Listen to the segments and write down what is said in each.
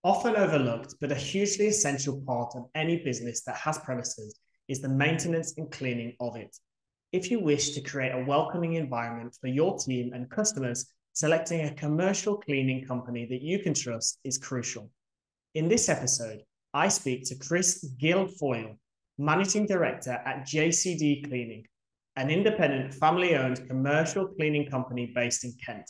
Often overlooked, but a hugely essential part of any business that has premises is the maintenance and cleaning of it. If you wish to create a welcoming environment for your team and customers, selecting a commercial cleaning company that you can trust is crucial. In this episode, I speak to Chris Guilfoyle, Managing Director at JCD Cleaning, an independent family-owned commercial cleaning company based in Kent.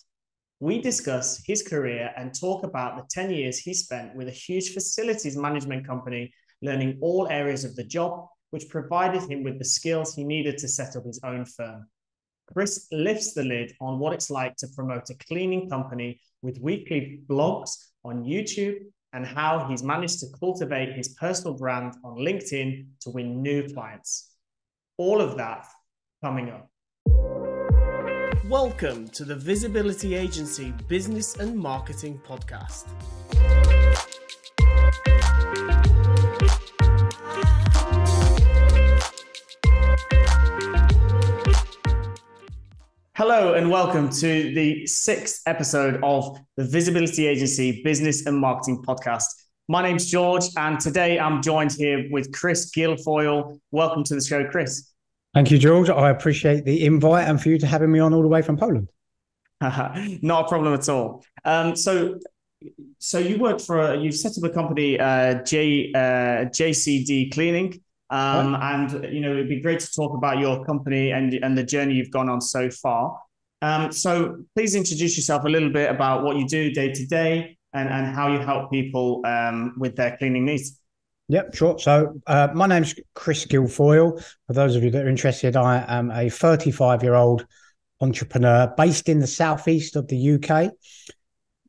We discuss his career and talk about the 10 years he spent with a huge facilities management company, learning all areas of the job, which provided him with the skills he needed to set up his own firm. Chris lifts the lid on what it's like to promote a cleaning company with weekly blogs on YouTube and how he's managed to cultivate his personal brand on LinkedIn to win new clients. All of that coming up. Welcome to the Visibility Agency Business and Marketing Podcast. Hello and welcome to the 6th episode of the Visibility Agency Business and Marketing Podcast. My name's George and today I'm joined here with Chris Guilfoyle. Welcome to the show, Chris. Thank you, George. I appreciate the invite and for you to having me on all the way from Poland. Not a problem at all. So you work for, you've set up a company, JCD Cleaning. And, it'd be great to talk about your company and the journey you've gone on so far. So please introduce yourself a little bit about what you do day to day and how you help people with their cleaning needs. Yep, sure. So my name's Chris Guilfoyle. For those of you that are interested, I am a 35-year-old entrepreneur based in the southeast of the UK.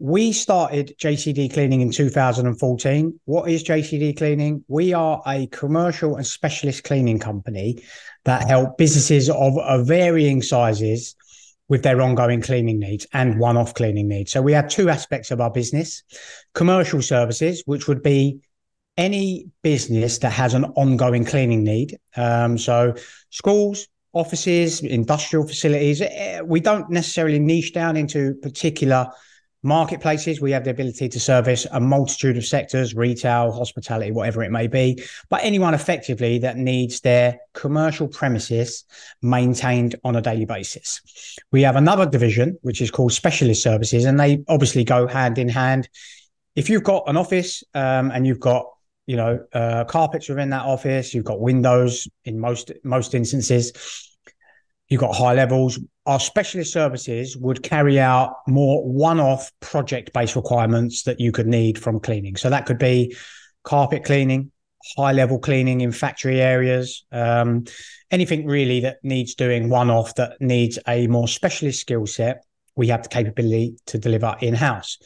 We started JCD Cleaning in 2014. What is JCD Cleaning? We are a commercial and specialist cleaning company that help businesses of varying sizes with their ongoing cleaning needs and one-off cleaning needs. So we have two aspects of our business: commercial services, which would be any business that has an ongoing cleaning need. So schools, offices, industrial facilities. We don't necessarily niche down into particular marketplaces. We have the ability to service a multitude of sectors: retail, hospitality, whatever it may be, but anyone effectively that needs their commercial premises maintained on a daily basis. We have another division, which is called specialist services, and they obviously go hand in hand. If you've got an office and you've got carpets within that office, you've got windows in most instances, you've got high levels. Our specialist services would carry out more one-off project-based requirements that you could need from cleaning. So that could be carpet cleaning, high-level cleaning in factory areas, anything really that needs doing one-off that needs a more specialist skill set. We have the capability to deliver in-house.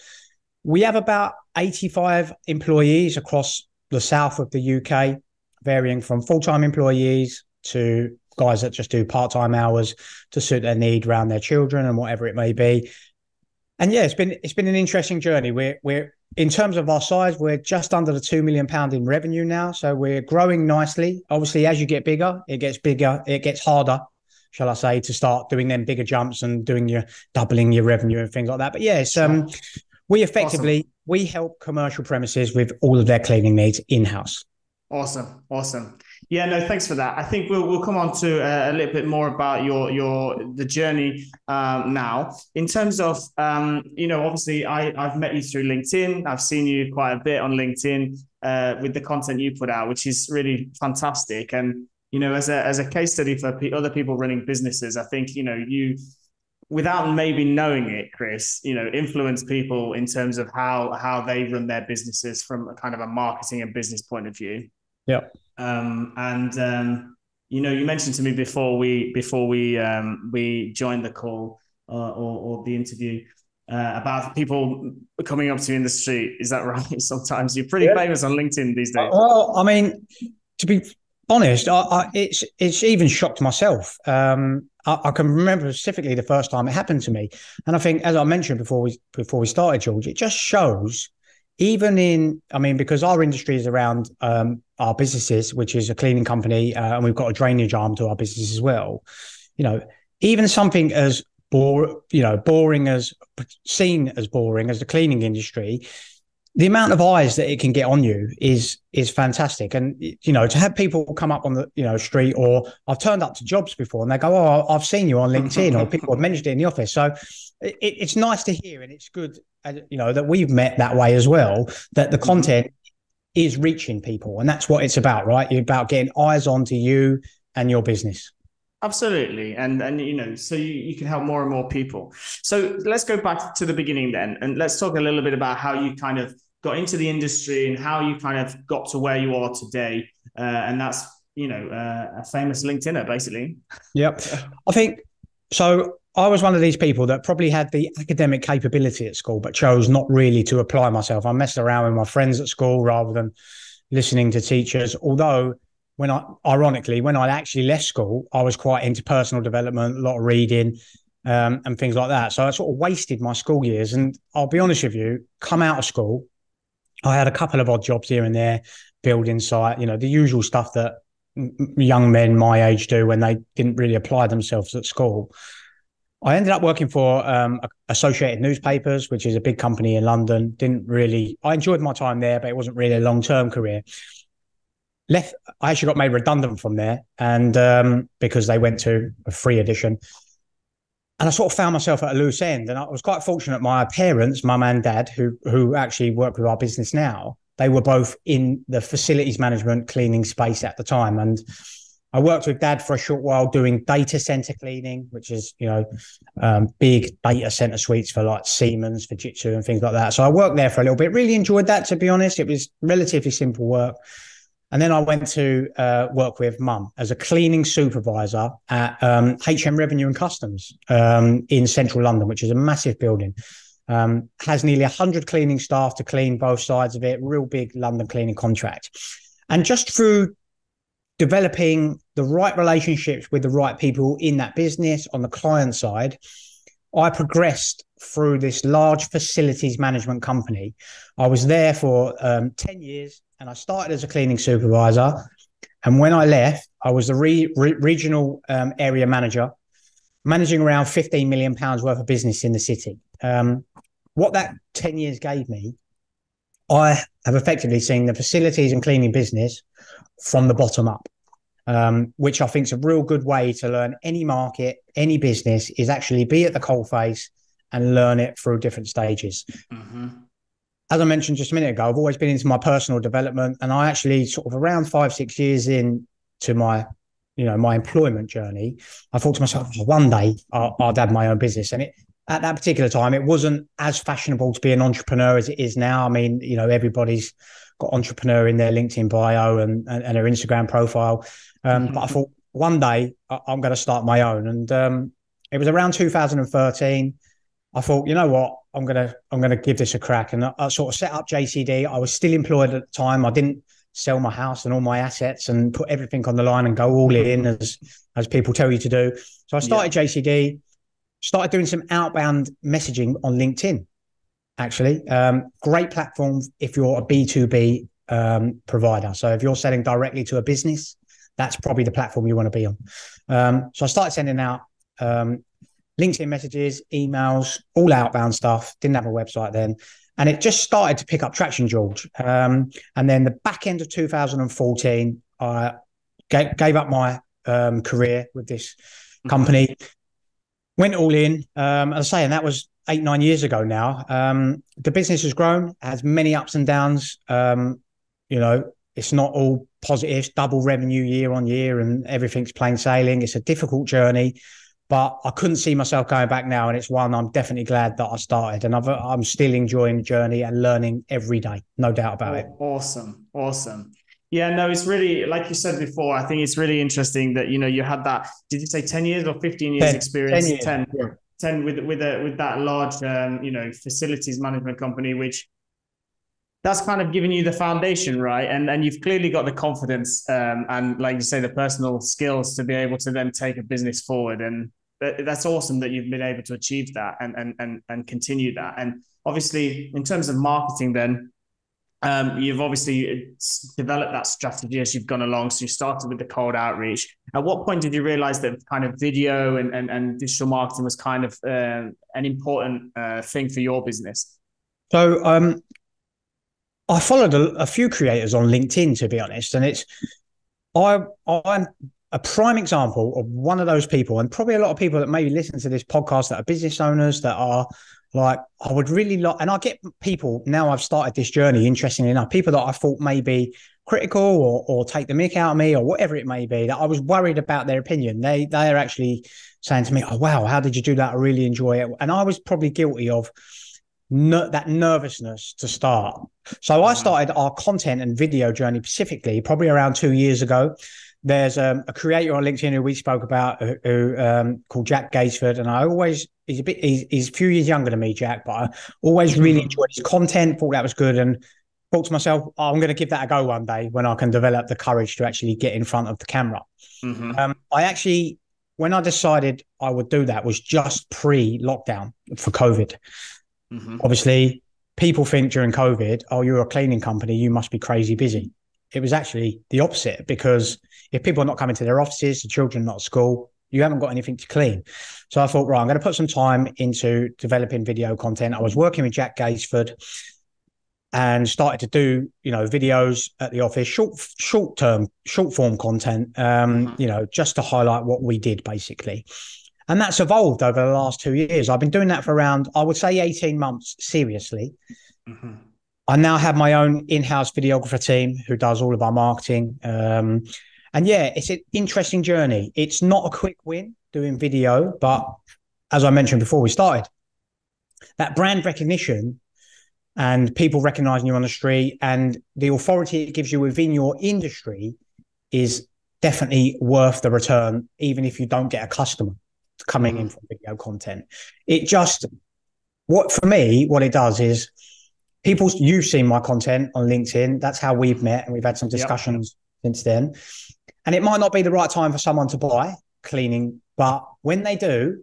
We have about 85 employees across the south of the UK, varying from full-time employees to guys that just do part-time hours to suit their need around their children and whatever it may be. And yeah, it's been an interesting journey. We're in terms of our size, we're just under the £2 million in revenue now. So we're growing nicely. Obviously, as you get bigger, it gets harder, shall I say, to start doing them bigger jumps and doubling your revenue and things like that. But yeah, we effectively, we help commercial premises with all of their cleaning needs in-house. Awesome. Yeah, no, thanks for that. I think we'll come on to a little bit more about the journey now. In terms of, obviously I've met you through LinkedIn. I've seen you quite a bit on LinkedIn with the content you put out, which is really fantastic. And, as a case study for other people running businesses, I think, you, without maybe knowing it, Chris, influence people in terms of how they run their businesses from a kind of a marketing and business point of view. Yeah. You mentioned to me before we joined the call or the interview about people coming up to you in the street. Is that right? Sometimes you're pretty famous on LinkedIn these days. Well, I mean, to be honest, it's even shocked myself. I can remember specifically the first time it happened to me, and I think, as I mentioned before we started, George, it just shows. Because our industry is around our businesses, which is a cleaning company, and we've got a drainage arm to our business as well. Even something as seen as boring as the cleaning industry, the amount of eyes that it can get on you is fantastic. And, you know, to have people come up on the, you know, street, or I've turned up to jobs before and they go, oh, I've seen you on LinkedIn, or people have mentioned it in the office. So it's nice to hear, and it's good, you know, that we've met that way as well, that the content is reaching people. And that's what it's about, right? You're about getting eyes onto you and your business. Absolutely. And you know, so you can help more and more people. So let's go back to the beginning then, and let's talk a little bit about how you kind of got into the industry and how you kind of got to where you are today. And that's, you know, a famous LinkedIner, basically. Yep. I think so. I was one of these people that probably had the academic capability at school, but chose not really to apply myself. I messed around with my friends at school rather than listening to teachers. Although, ironically, when I actually left school, I was quite into personal development, a lot of reading, and things like that. So I sort of wasted my school years. And I'll be honest with you, come out of school, I had a couple of odd jobs here and there, building site, you know, the usual stuff that young men my age do when they didn't really apply themselves at school. I ended up working for Associated Newspapers, which is a big company in London. I enjoyed my time there, but it wasn't really a long-term career. I actually got made redundant from there, and because they went to a free edition. And I sort of found myself at a loose end. And I was quite fortunate. My parents, mum and dad, who actually work with our business now, they were both in the facilities management cleaning space at the time. And I worked with dad for a short while doing data center cleaning, which is, you know, big data center suites for like Siemens, Fujitsu and things like that. So I worked there for a little bit, really enjoyed that, to be honest. It was relatively simple work. And then I went to work with mum as a cleaning supervisor at HM Revenue and Customs in central London, which is a massive building. Has nearly 100 cleaning staff to clean both sides of it, real big London cleaning contract. And just through developing the right relationships with the right people in that business on the client side, I progressed through this large facilities management company. I was there for 10 years. And I started as a cleaning supervisor. And when I left, I was the regional area manager, managing around £15 million worth of business in the city. What that 10 years gave me, I have effectively seen the facilities and cleaning business from the bottom up, which I think is a real good way to learn any market, any business, is actually be at the coalface and learn it through different stages. Mm-hmm. As I mentioned just a minute ago, I've always been into my personal development, and I actually sort of around 5-6 years into my, you know, my employment journey, I thought to myself, one day I'll have my own business. And at that particular time, it wasn't as fashionable to be an entrepreneur as it is now. I mean, you know, everybody's got entrepreneur in their LinkedIn bio and their Instagram profile. But I thought one day I'm going to start my own. And it was around 2013. I thought, you know what, I'm gonna give this a crack. And I sort of set up JCD. I was still employed at the time. I didn't sell my house and all my assets and put everything on the line and go all in as people tell you to do. So I started JCD, started doing some outbound messaging on LinkedIn. Actually, great platform if you're a B2B provider. So if you're selling directly to a business, that's probably the platform you want to be on. So I started sending out LinkedIn messages, emails, all outbound stuff. Didn't have a website then. And it just started to pick up traction, George. And then the back end of 2014, I gave up my career with this company, went all in. As I say, and that was 8-9 years ago now. The business has grown, has many ups and downs. You know, it's not all positive, double revenue year on year and everything's plain sailing. It's a difficult journey. But I couldn't see myself going back now. And it's one I'm definitely glad that I started. And I'm still enjoying the journey and learning every day. No doubt about it. Awesome. Awesome. Yeah, no, it's really, like you said before, I think it's really interesting that, you know, you had that, did you say 10 years or 15 years experience? 10 years. 10 with that large, you know, facilities management company, which that's kind of giving you the foundation, right? And you've clearly got the confidence and, like you say, the personal skills to be able to then take a business forward. And that's awesome that you've been able to achieve that and continue that. And obviously, in terms of marketing, then you've obviously developed that strategy as you've gone along. So you started with the cold outreach. At what point did you realize that kind of video and digital marketing was kind of an important thing for your business? So I followed a few creators on LinkedIn, to be honest, and I'm a prime example of one of those people, and probably a lot of people that maybe listen to this podcast that are business owners that are like, I would really like, and I get people now. I've started this journey, interestingly enough, people that I thought may be critical or take the mick out of me or whatever it may be, that I was worried about their opinion. They are actually saying to me, "Oh wow, how did you do that? I really enjoy it." And I was probably guilty of that nervousness to start. So I started our content and video journey specifically probably around 2 years ago. There's a creator on LinkedIn who we spoke about who called Jack Gaisford, and he's a few years younger than me, Jack, but I always really enjoyed his content, thought that was good, and thought to myself, I'm going to give that a go one day when I can develop the courage to actually get in front of the camera. When I decided I would do that was just pre-lockdown for COVID. Obviously, people think during COVID, oh, you're a cleaning company, you must be crazy busy. It was actually the opposite, because if people are not coming to their offices, the children are not at school, you haven't got anything to clean. So I thought, right, I'm going to put some time into developing video content. I was working with Jack Gaisford and started to do, videos at the office, short form content, just to highlight what we did basically. And that's evolved over the last 2 years. I've been doing that for around, I would say 18 months, seriously. I now have my own in-house videographer team who does all of our marketing. And yeah, it's an interesting journey. It's not a quick win doing video, but as I mentioned before we started, that brand recognition and people recognizing you on the street and the authority it gives you within your industry is definitely worth the return, even if you don't get a customer coming in from video content. What it does is you've seen my content on LinkedIn. That's how we've met, and we've had some discussions since then. And it might not be the right time for someone to buy cleaning, but when they do,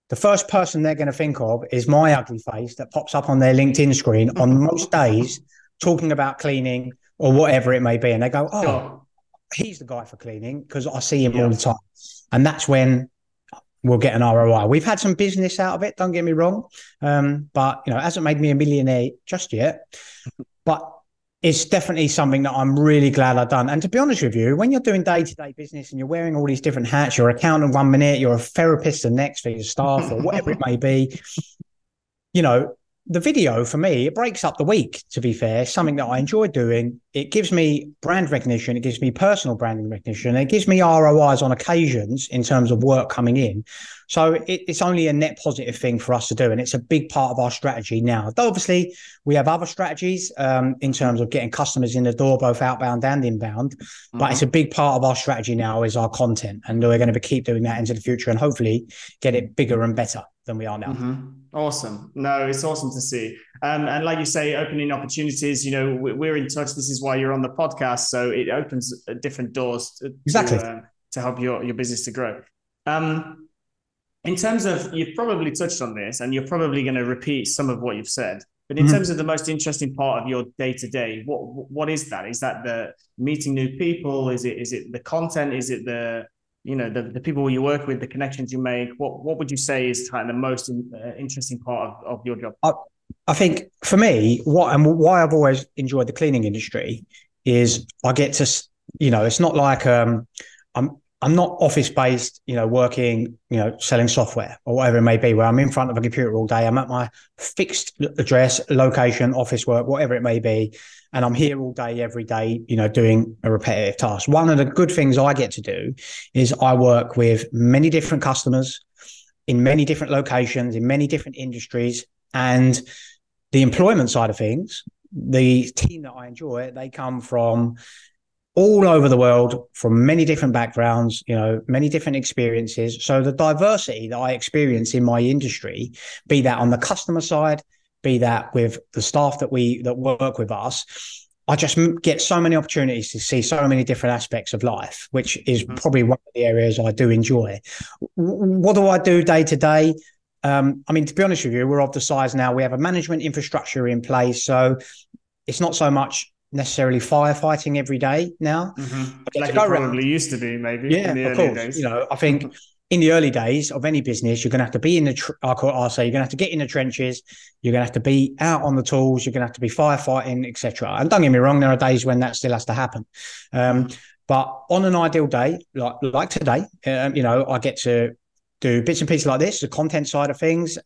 the first person they're going to think of is my ugly face that pops up on their LinkedIn screen on most days talking about cleaning or whatever it may be. And they go, oh, he's the guy for cleaning, because I see him all the time. And that's when we'll get an ROI. We've had some business out of it, don't get me wrong. But, it hasn't made me a millionaire just yet. But it's definitely something that I'm really glad I've done. And to be honest with you, when you're doing day-to-day business and you're wearing all these different hats, you're an accountant 1 minute, you're a therapist the next for your staff or whatever it may be, the video for me, it breaks up the week, to be fair. It's something that I enjoy doing. It gives me brand recognition. It gives me personal branding recognition. It gives me ROIs on occasions in terms of work coming in. So it's only a net positive thing for us to do. And it's a big part of our strategy now. Though obviously we have other strategies in terms of getting customers in the door, both outbound and inbound. But it's a big part of our strategy now is our content. And we're going to keep doing that into the future and hopefully get it bigger and better than we are now. Awesome. No, it's awesome to see. And like you say, opening opportunities, we're in touch. This is why you're on the podcast. So it opens different doors to help your business to grow. In terms of, you've probably touched on this and you're probably going to repeat some of what you've said, but in terms of the most interesting part of your day-to-day, what is that? Is that the meeting new people? Is it the content? Is it the people you work with, the connections you make? What would you say is kind of the most interesting part of your job? I think for me, why I've always enjoyed the cleaning industry is I get to, it's not like I'm not office-based, working, selling software or whatever it may be, where I'm in front of a computer all day. I'm at my fixed address, location, office work, whatever it may be. And I'm here all day, every day, doing a repetitive task. One of the good things I get to do is I work with many different customers in many different locations, in many different industries. And the employment side of things, the team that I enjoy, they come from all over the world, from many different backgrounds, many different experiences. So the diversity that I experience in my industry, be that on the customer side, be that with the staff that work with us, I just get so many opportunities to see so many different aspects of life, which is probably one of the areas I do enjoy. What do I do day to day? To be honest with you, we're of the size now. We have a management infrastructure in place. So it's not so much necessarily firefighting every day now. Like it probably used to be, maybe. Yeah, of course. I think in the early days of any business, you're going to have to be in the, I'll say, you're going to have to get in the trenches. You're going to have to be out on the tools. You're going to have to be firefighting, etc. And don't get me wrong, there are days when that still has to happen. But on an ideal day, like today, I get to do bits and pieces like this, the content side of things,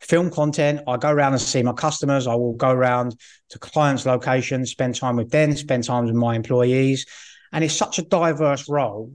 film content. I go around and see my customers. I will go around to clients' locations, spend time with them, spend time with my employees. And it's such a diverse role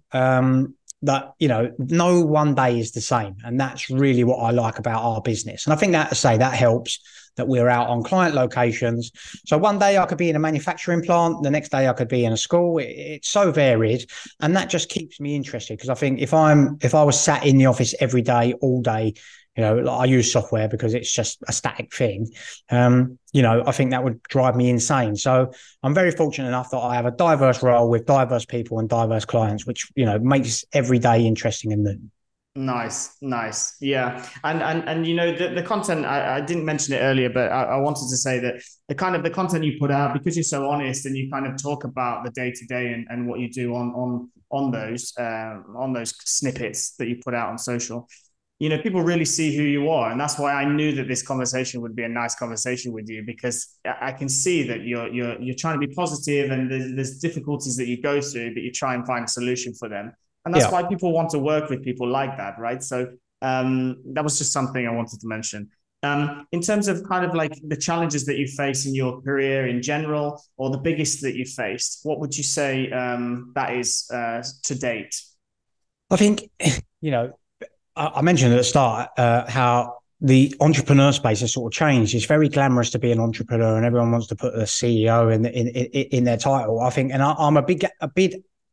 that, no one day is the same. And that's really what I like about our business. And I think that helps that we're out on client locations. So one day I could be in a manufacturing plant. The next day I could be in a school. It's so varied. And that just keeps me interested, because I think if I was sat in the office every day, all day, like I use software because it's just a static thing. I think that would drive me insane. So I'm very fortunate enough that I have a diverse role with diverse people and diverse clients, which, makes every day interesting and new. Nice. Yeah. And the content, I didn't mention it earlier, but I wanted to say that the content you put out, because you're so honest and you kind of talk about the day to day and what you do on those snippets that you put out on social, people really see who you are. And that's why I knew that this conversation would be a nice conversation with you, because I can see that you're trying to be positive, and there's difficulties that you go through, but you try and find a solution for them. And that's why people want to work with people like that, right? So that was just something I wanted to mention. In terms of kind of like the challenges that you face in your career in general, or the biggest that you faced, what would you say that is to date? I think, I mentioned at the start how the entrepreneur space has sort of changed. It's very glamorous to be an entrepreneur, and everyone wants to put the CEO in their title, I think. And I'm a big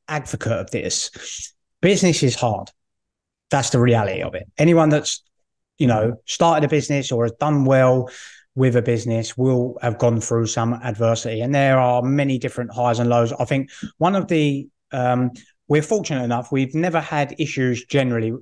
advocate of this. Business is hard. That's the reality of it. Anyone that's, started a business or has done well with a business will have gone through some adversity. And there are many different highs and lows. I think one of the, we're fortunate enough, we've never had issues generally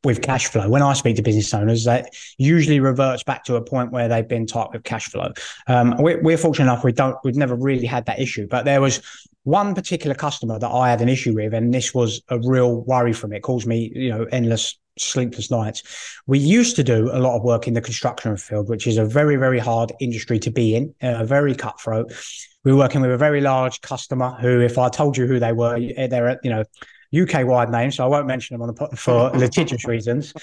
with cash flow. When I speak to business owners, that usually reverts back to a point where they've been tight with cash flow. We're fortunate enough, we've never really had that issue. But there was one particular customer that I had an issue with, and this was a real worry for me. It caused me, endless sleepless nights. We used to do a lot of work in the construction field, which is a very, very hard industry to be in, very cutthroat. We were working with a very large customer who, if I told you who they were, they're, UK-wide names, so I won't mention them for litigious reasons.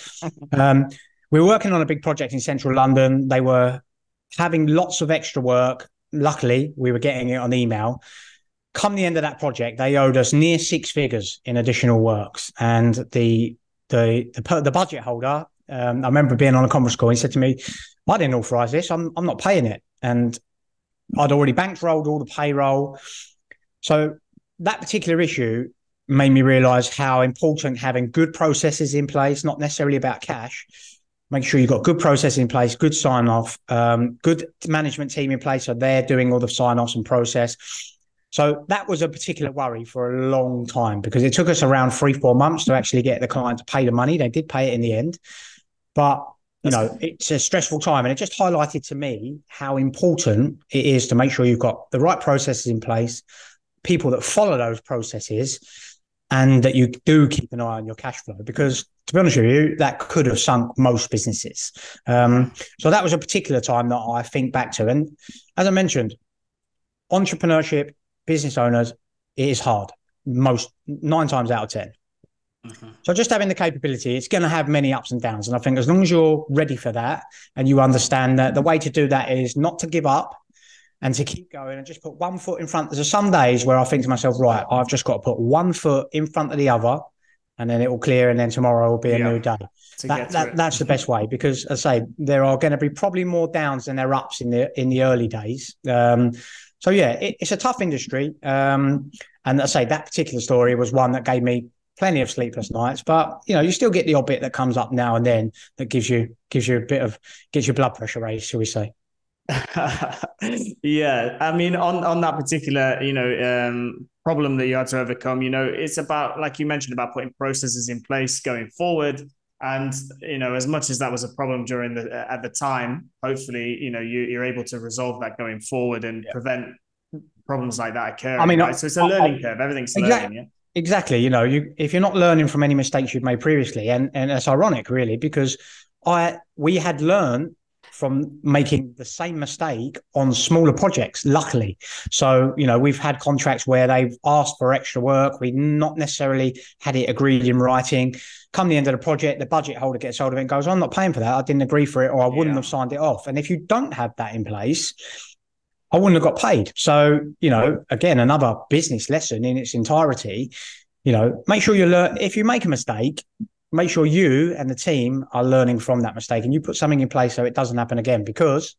We were working on a big project in central London. They were having lots of extra work. Luckily, we were getting it on email. Come the end of that project, they owed us near six figures in additional works. And the budget holder, I remember being on a conference call, he said to me, I didn't authorize this. I'm not paying it. And I'd already bankrolled all the payroll. So that particular issue made me realize how important having good processes in place, not necessarily about cash. Make sure you've got good processes in place, good sign-off, good management team in place, so they're doing all the sign-offs and process. So that was a particular worry for a long time, because it took us around 3-4 months to actually get the client to pay the money. They did pay it in the end, but it's a stressful time. And it just highlighted to me how important it is to make sure you've got the right processes in place, people that follow those processes, and that you do keep an eye on your cash flow, because to be honest with you, that could have sunk most businesses. So that was a particular time that I think back to. And as I mentioned, entrepreneurship, business owners, it is hard, 9 times out of 10. Mm-hmm. So just having the capability, it's going to have many ups and downs. And I think as long as you're ready for that, and you understand that the way to do that is not to give up and to keep going and just put one foot in front. There's some days where I think to myself, right, I've just got to put one foot in front of the other, and then it will clear, and then tomorrow will be a new day. That's the best way, because as I say, there are going to be probably more downs than there are ups in the early days. So yeah, it's a tough industry. And I say that particular story was one that gave me plenty of sleepless nights, but you still get the odd bit that comes up now and then that gives you a bit of, gets your blood pressure raised, shall we say. Yeah, I mean, on that particular problem that you had to overcome, it's about, like you mentioned, about putting processes in place going forward. And as much as that was a problem during at the time, hopefully you're able to resolve that going forward and prevent problems like that occurring. I mean, right? So it's a learning curve. Everything's learning. Yeah. Exactly. You know, if you're not learning from any mistakes you've made previously, and that's ironic, really, because we had learned from making the same mistake on smaller projects, luckily. So, you know, we've had contracts where they've asked for extra work. We've not necessarily had it agreed in writing. Come the end of the project, the budget holder gets hold of it and goes, I'm not paying for that. I didn't agree for it, or I wouldn't have signed it off. And if you don't have that in place, I wouldn't have got paid. So, you know, again, another business lesson in its entirety. You know, make sure you learn. If you make a mistake, make sure you and the team are learning from that mistake, and you put something in place so it doesn't happen again. Because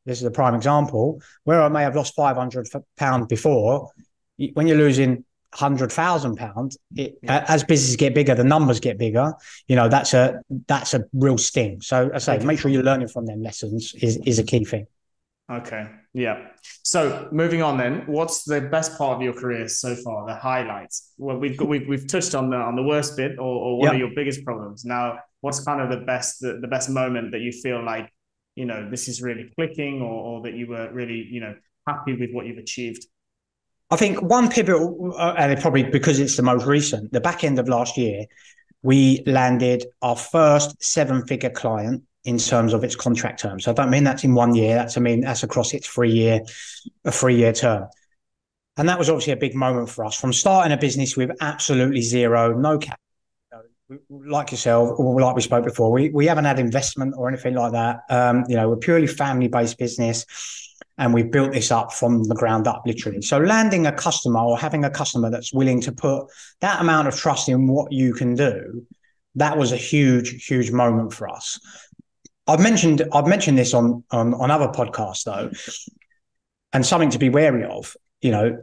this is a prime example where I may have lost £500 before. When you're losing £100,000, as businesses get bigger, the numbers get bigger. You know, that's a real sting. So I say, make sure you're learning from them lessons is a key thing. Okay. Yeah. So moving on then, what's the best part of your career so far? The highlights. Well, we've touched on the worst bit or one of your biggest problems. Now, what's kind of the best moment that you feel like, you know, this is really clicking or that you were really, you know, happy with what you've achieved? I think one pivotal, and probably because it's the most recent, the back end of last year, we landed our first 7-figure client in terms of its contract term. So I don't mean that's in 1 year. That's across its 3-year term. And that was obviously a big moment for us from starting a business with absolutely zero, no capital. Like yourself, or like we spoke before, we haven't had investment or anything like that. You know, we're purely family-based business, and we've built this up from the ground up, literally. So landing a customer or having a customer that's willing to put that amount of trust in what you can do, that was a huge, huge moment for us. I've mentioned this on other podcasts though, and something to be wary of. You know,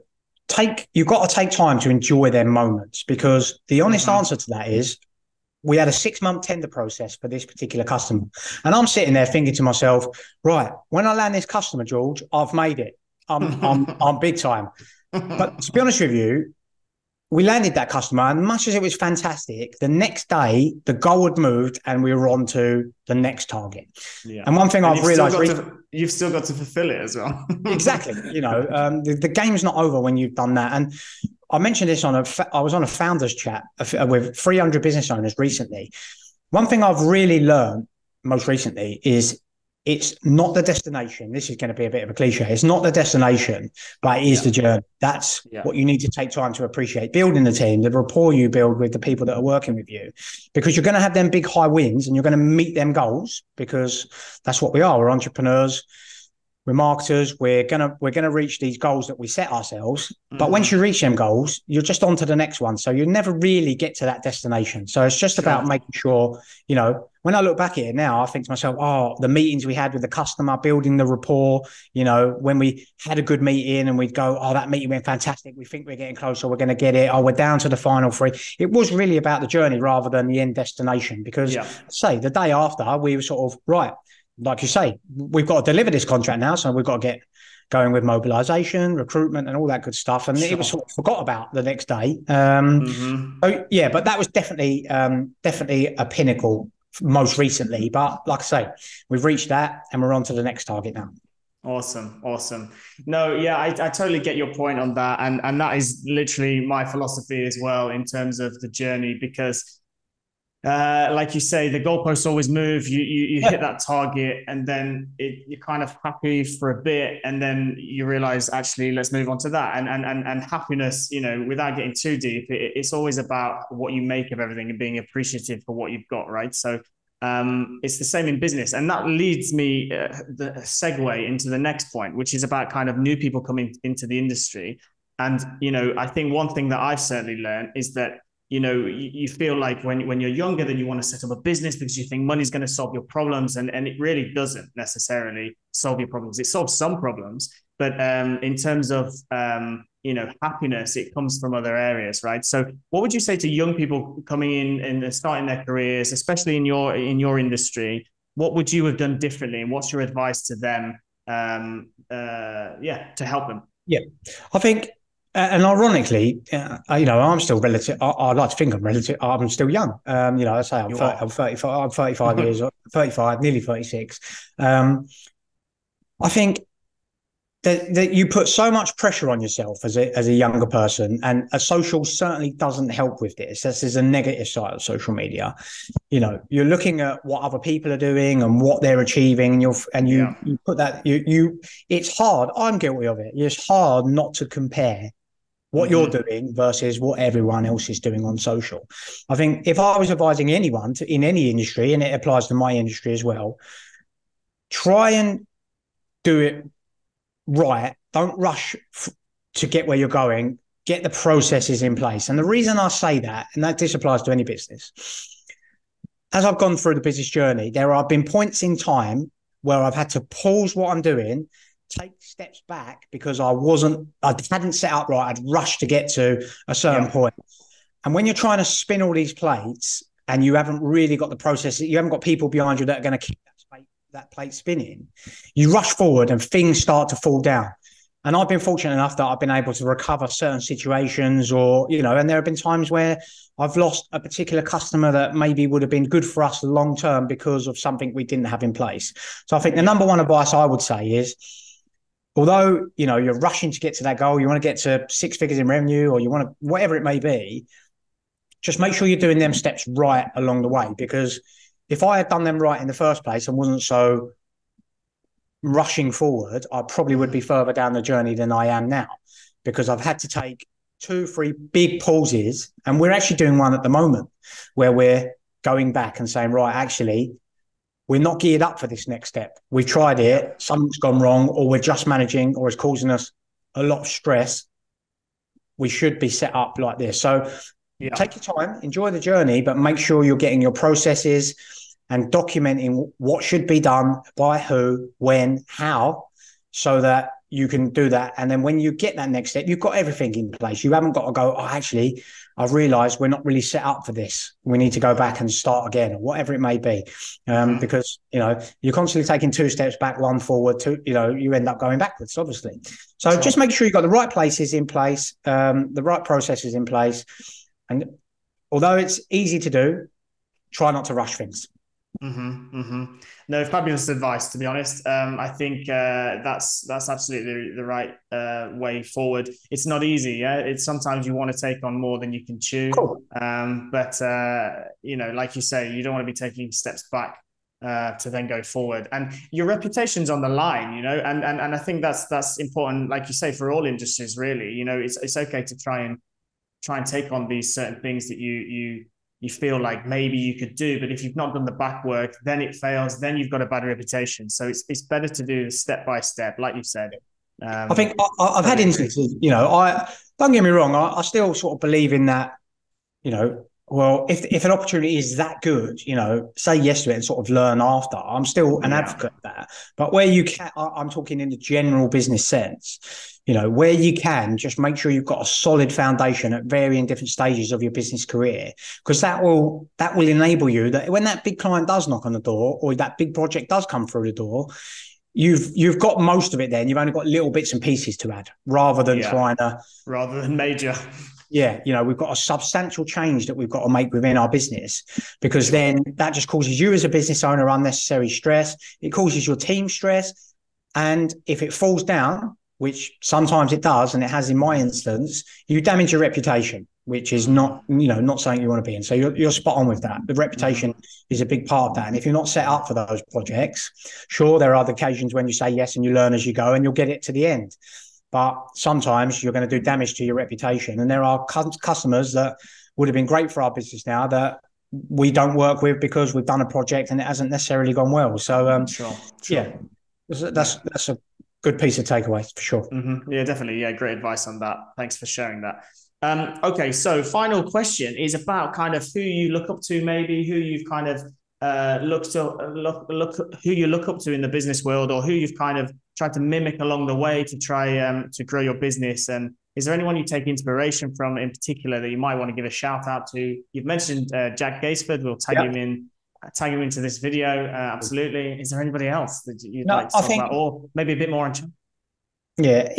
you've got to take time to enjoy their moments, because the honest answer to that is we had a 6-month tender process for this particular customer, and I'm sitting there thinking to myself, right, when I land this customer, George, I've made it. I'm big time. But to be honest with you, we landed that customer, and much as it was fantastic, the next day the goal had moved and we were on to the next target. Yeah. And one thing I've realized, you've still got to fulfill it as well. Exactly. You know, the game's not over when you've done that. And I mentioned this I was on a founders chat with 300 business owners recently. One thing I've really learned most recently is it's not the destination. This is going to be a bit of a cliche. It's not the destination, but it is the journey. That's what you need to take time to appreciate. Building the team, the rapport you build with the people that are working with you, because you're going to have them big high wins and you're going to meet them goals, because that's what we are. We're entrepreneurs. We're marketers. We're gonna reach these goals that we set ourselves. But once you reach them goals, you're just on to the next one. So you never really get to that destination. So it's just about making sure, you know, when I look back at it now, I think to myself, oh, the meetings we had with the customer, building the rapport, you know, when we had a good meeting and we'd go, oh, that meeting went fantastic. We think we're getting closer. We're going to get it. Oh, we're down to the final 3. It was really about the journey rather than the end destination, because say the day after we were sort of right. Like you say, we've got to deliver this contract now, so we've got to get going with mobilization, recruitment, and all that good stuff. And it was sort of forgot about the next day. So yeah, but that was definitely a pinnacle most recently. But like I say, we've reached that, and we're on to the next target now. Awesome. No, yeah, I totally get your point on that, and that is literally my philosophy as well in terms of the journey, because like you say, the goalposts always move. You hit that target, and then you're kind of happy for a bit, and then you realize, actually, let's move on to that. And happiness, you know, without getting too deep, it's always about what you make of everything and being appreciative for what you've got, right? So it's the same in business, and that leads me the segue into the next point, which is about kind of new people coming into the industry. And you know, I think one thing that I've certainly learned is that, you know, you feel like when you're younger, then you want to set up a business because you think money's going to solve your problems. And it really doesn't necessarily solve your problems. It solves some problems. But in terms of, you know, happiness, it comes from other areas, right? So what would you say to young people coming in and starting their careers, especially in your industry? What would you have done differently? And what's your advice to them, to help them? Yeah, I think... and ironically, you know, I'm still relative. I like to think I'm still young. You know, I say I'm 35. I'm 35 years old, 35, nearly 36. I think that you put so much pressure on yourself as a younger person, and a social certainly doesn't help with this. This is a negative side of social media. You're looking at what other people are doing and what they're achieving, and you put that it's hard. I'm guilty of it. It's hard not to compare what you're doing versus what everyone else is doing on social. I think if I was advising anyone in any industry, and it applies to my industry as well, try and do it right. Don't rush to get where you're going. Get the processes in place. And the reason I say that, and this applies to any business, as I've gone through the business journey, there have been points in time where I've had to pause what I'm doing, take steps back because I hadn't set up right. I'd rushed to get to a certain point. And when you're trying to spin all these plates and you haven't really got the process, you haven't got people behind you that are going to keep that plate spinning, you rush forward and things start to fall down. And I've been fortunate enough that I've been able to recover certain situations, and there have been times where I've lost a particular customer that maybe would have been good for us long term because of something we didn't have in place. So I think the number one advice I would say is, although you're rushing to get to that goal, you want to get to 6 figures in revenue, or you want to, whatever it may be, just make sure you're doing them steps right along the way. Because if I had done them right in the first place and wasn't so rushing forward, I probably would be further down the journey than I am now, because I've had to take 2-3 big pauses. And we're actually doing one at the moment where we're going back and saying, right, actually, we're not geared up for this next step. We've tried it, something's gone wrong, or we're just managing, or it's causing us a lot of stress. We should be set up like this. So take your time, enjoy the journey, but make sure you're getting your processes and documenting what should be done by who, when, how, so that you can do that. And then when you get that next step, you've got everything in place. You haven't got to go, actually, I've realized we're not really set up for this. We need to go back and start again, or whatever it may be. Because, you're constantly taking 2 steps back, 1 forward, you end up going backwards, obviously. So just make sure you've got the right places in place, the right processes in place. And although it's easy to do, try not to rush things. No, fabulous advice, to be honest. I think that's absolutely the right way forward. It's not easy. It's sometimes you want to take on more than you can chew. Cool. But like you say, you don't want to be taking steps back to then go forward, and your reputation's on the line, and I think that's important, like you say, for all industries, really. It's okay to try and take on these certain things that you feel like maybe you could do, but if you've not done the back work, then it fails, then you've got a bad reputation. So it's better to do step by step, like you said. I think I've had instances, I don't get me wrong, I still sort of believe in that, well, if an opportunity is that good, say yes to it and sort of learn after. I'm still an advocate of that. But where you can, I'm talking in the general business sense, where you can, just make sure you've got a solid foundation at varying different stages of your business career, because that will enable you that when that big client does knock on the door, or that big project does come through the door, you've got most of it there, and you've only got little bits and pieces to add, rather than major. We've got a substantial change that we've got to make within our business, because then that just causes you as a business owner unnecessary stress. It causes your team stress. And if it falls down, which sometimes it does, and it has in my instance, you damage your reputation, which is not something you want to be in. So you're spot on with that. The reputation is a big part of that. And if you're not set up for those projects, sure, there are the occasions when you say yes and you learn as you go and you'll get it to the end. But sometimes you're going to do damage to your reputation. And there are customers that would have been great for our business now that we don't work with because we've done a project and it hasn't necessarily gone well. So, that's a good piece of takeaway for sure. Yeah, definitely. Yeah, great advice on that. Thanks for sharing that. Okay, so final question is about kind of who you look up to, maybe who you've kind of who you look up to in the business world, or who you've kind of tried to mimic along the way to try to grow your business. And is there anyone you take inspiration from in particular that you might want to give a shout out to? You've mentioned Jack Gaisford. We'll tag him into this video. Absolutely. Is there anybody else that you'd like to talk about, or maybe a bit more on? Yeah,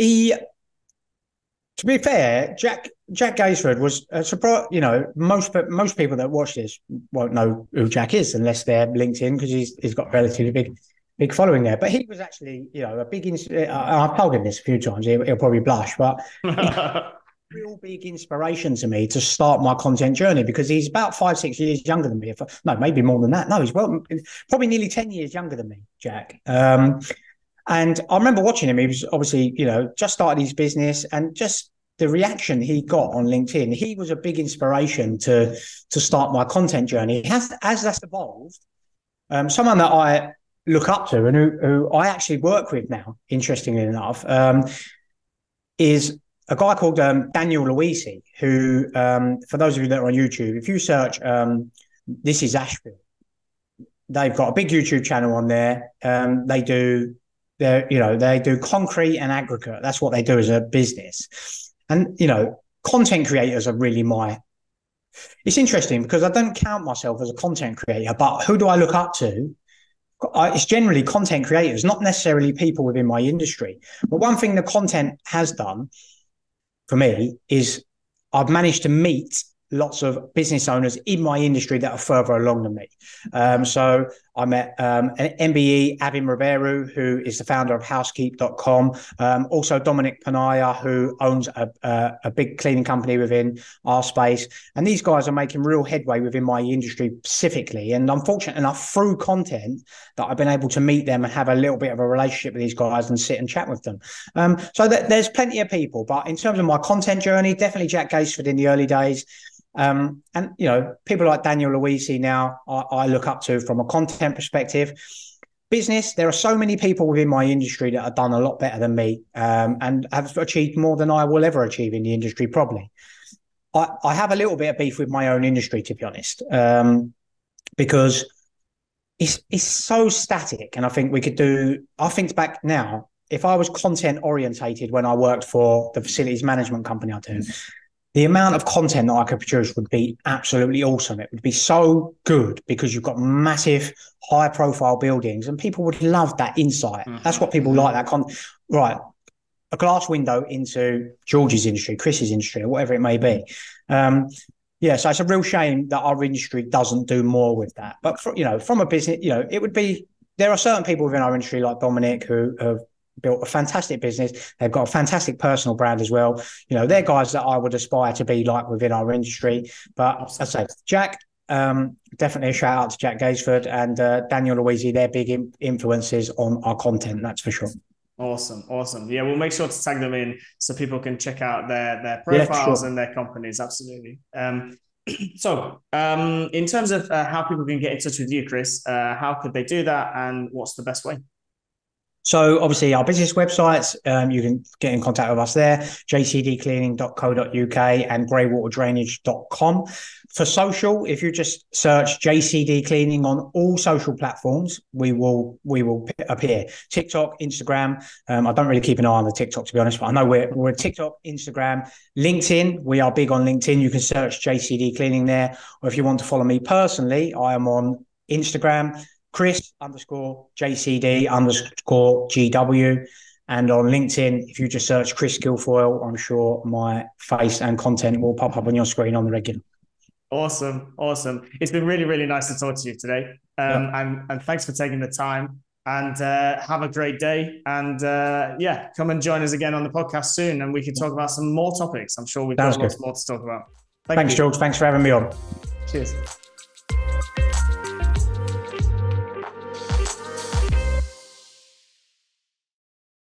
to be fair, Jack Gaisford was a surprise. Most people that watch this won't know who Jack is unless they're LinkedIn, because he's got relatively big big following there. But he was actually, a big. I've told him this a few times. He'll probably blush, but he's a real big inspiration to me to start my content journey, because he's about 5-6 years younger than me. No, maybe more than that. No, he's probably nearly 10 years younger than me, Jack. And I remember watching him. He was obviously, just started his business, and just the reaction he got on LinkedIn, he was a big inspiration to start my content journey. As that's evolved, someone that I look up to and who I actually work with now, interestingly enough, is a guy called Daniel Luisi, who, for those of you that are on YouTube, if you search This Is Asheville, they've got a big YouTube channel on there. They do concrete and aggregate. That's what they do as a business. And, content creators are really it's interesting because I don't count myself as a content creator, but who do I look up to? It's generally content creators, not necessarily people within my industry. But one thing the content has done for me is I've managed to meet lots of business owners in my industry that are further along than me. So I met an MBE, Avin Ribeiro, who is the founder of housekeep.com. Also Dominic Panaya, who owns a big cleaning company within our space. And these guys are making real headway within my industry specifically. And I'm fortunate enough through content that I've been able to meet them and have a little bit of a relationship with these guys and sit and chat with them. So there's plenty of people. But in terms of my content journey, definitely Jack Gaisford in the early days. And people like Daniel Luisi now I look up to from a content perspective. Business, there are so many people within my industry that have done a lot better than me, and have achieved more than I will ever achieve in the industry, probably. I have a little bit of beef with my own industry, to be honest, because it's so static. And I think I think back now, if I was content orientated when I worked for the facilities management company I do, the amount of content that I could produce would be absolutely awesome. It would be so good because you've got massive, high-profile buildings, and people would love that insight. Mm-hmm. That's what people like, that content. Right, a glass window into George's industry, Chris's industry, or whatever it may be. So it's a real shame that our industry doesn't do more with that. But from a business, it would be. There are certain people within our industry, like Dominic, who have built a fantastic business. They've got a fantastic personal brand as well. They're guys that I would aspire to be like within our industry. But as I say, Jack, definitely a shout out to Jack Gaisford and Daniel Luisi. They're big influences on our content, that's for sure. Awesome. Yeah, we'll make sure to tag them in so people can check out their profiles and their companies. Absolutely. So in terms of how people can get in touch with you, Chris, how could they do that, and what's the best way? So obviously our business websites, you can get in contact with us there, jcdcleaning.co.uk and greywaterdrainage.com. For social, if you just search JCD Cleaning on all social platforms, we will appear. TikTok, Instagram. I don't really keep an eye on the TikTok, to be honest, but I know we're TikTok, Instagram, LinkedIn. We are big on LinkedIn. You can search JCD Cleaning there. Or if you want to follow me personally, I am on Instagram, Chris_JCD_GW. And on LinkedIn, if you just search Chris Guilfoyle, I'm sure my face and content will pop up on your screen on the regular. Awesome. It's been really, really nice to talk to you today. And thanks for taking the time, and have a great day. And come and join us again on the podcast soon, and we can talk about some more topics. I'm sure we've got lots more to talk about. Thanks, George. Thanks for having me on. Cheers.